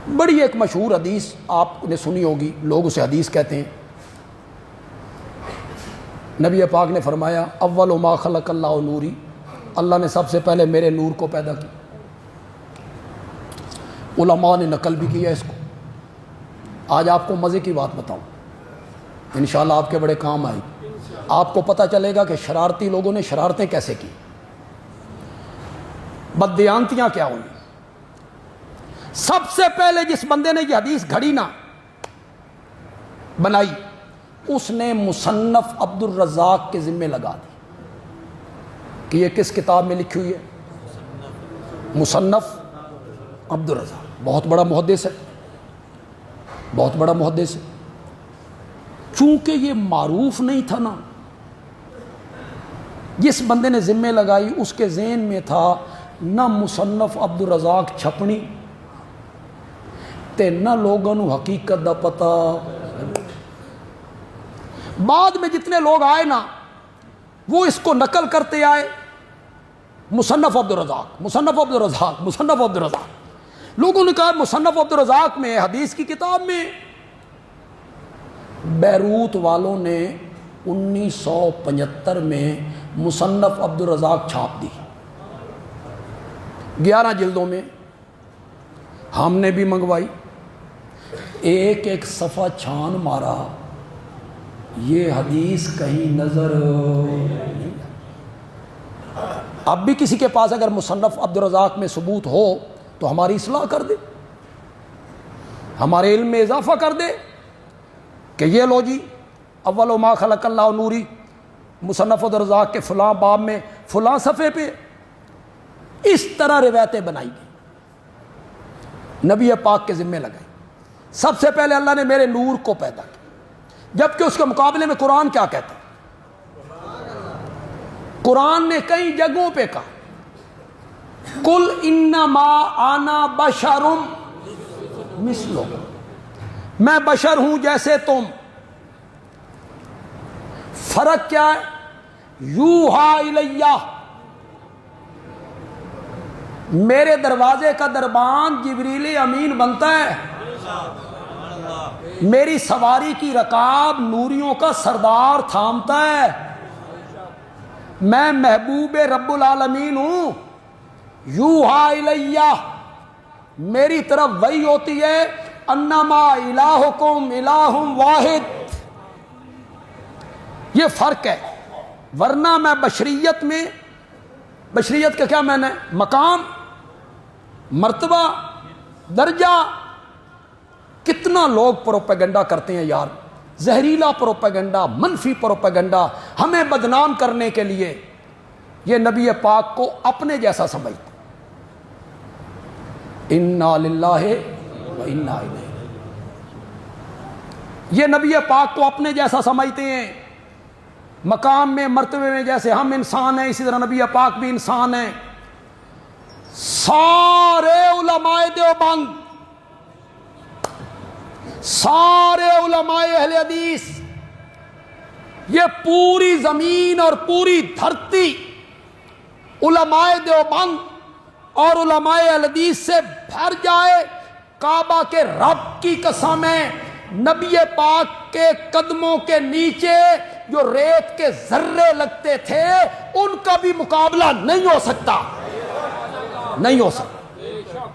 بڑی ایک مشہور حدیث آپ نے سنی ہوگی، لوگ اسے حدیث کہتے ہیں۔ نبی پاک نے فرمایا اول ما خلق اللہ نوری، اللہ نے سب سے پہلے میرے نور کو پیدا کیا۔ علماء نے نقل بھی کیا اس کو۔ آج آپ کو مزے کی بات بتاؤں، انشاءاللہ آپ کے بڑے کام آئے گی، آپ کو پتہ چلے گا کہ شرارتی لوگوں نے شرارتیں کیسے کی، بددیانتیاں کیا ہوئی۔ سب سے پہلے جس بندے نے یہ حدیث گھڑی نا بنائی، اس نے مصنف عبد الرزاق کے ذمے لگا دی کہ یہ کس کتاب میں لکھی ہوئی ہے؟ مصنف عبد الرزاق۔ بہت بڑا محدث ہے، بہت بڑا محدث ہے۔ چونکہ یہ معروف نہیں تھا نا، جس بندے نے ذمے لگائی اس کے ذہن میں تھا نہ مصنف عبد الرزاق چھپنی تے نہ لوگوں نو حقیقت دا پتہ۔ بعد میں جتنے لوگ آئے نا وہ اس کو نقل کرتے آئے، مصنف عبد الرزاق، مصنف عبد الرزاق، مصنف عبد الرزاق۔ لوگوں نے کہا مصنف عبد الرزاق میں، حدیث کی کتاب میں۔ بیروت والوں نے 1975 میں مصنف عبد الرزاق چھاپ دی 11 جلدوں میں، ہم نے بھی منگوائی، ایک ایک صفحہ چھان مارا، یہ حدیث کہیں نظر نہیں۔ اب بھی کسی کے پاس اگر مصنف عبد الرزاق میں ثبوت ہو تو ہماری اصلاح کر دے، ہمارے علم میں اضافہ کر دے کہ یہ لو جی اول ما خلق اللہ نوری، مصنف عبد الرزاق کے فلاں باب میں فلاں صفحے پہ اس طرح روایتیں بنائی گئی، نبی پاک کے ذمے لگائی۔ سب سے پہلے اللہ نے میرے نور کو پیدا کیا، جبکہ اس کے مقابلے میں قرآن کیا کہتا ہے؟ قرآن نے کئی جگہوں پہ کہا قل انما انا بشر مثلکم، میں بشر ہوں جیسے تم۔ فرق کیا ہے؟ یوحا الیہ، میرے دروازے کا دربان جبریل امین بنتا ہے، میری سواری کی رکاب نوریوں کا سردار تھامتا ہے، میں محبوب رب العالمین ہوں۔ یوحا الیہ، میری طرف وحی ہوتی ہے، انما الہکم الہ واحد۔ یہ فرق ہے، ورنہ میں بشریت میں، بشریت کا کیا معنی ہے؟ مقام، مرتبہ، درجہ۔ کتنا لوگ پروپیگنڈا کرتے ہیں یار، زہریلا پروپیگنڈا، منفی پروپیگنڈا، ہمیں بدنام کرنے کے لیے۔ یہ نبی پاک کو اپنے جیسا سمجھتے، انا للہ و انا الیہ، یہ نبی پاک کو اپنے جیسا سمجھتے ہیں، مقام میں، مرتبے میں۔ جیسے ہم انسان ہیں اسی طرح نبی پاک بھی انسان ہیں۔ سارے علماء دیوبند، سارے علماء اہل حدیث، یہ پوری زمین اور پوری دھرتی علماء دیوبند اور علماء اہل حدیث سے بھر جائے، کعبہ کے رب کی قسم ہے، نبی پاک کے قدموں کے نیچے جو ریت کے ذرے لگتے تھے ان کا بھی مقابلہ نہیں ہو سکتا، نہیں ہو سکتا۔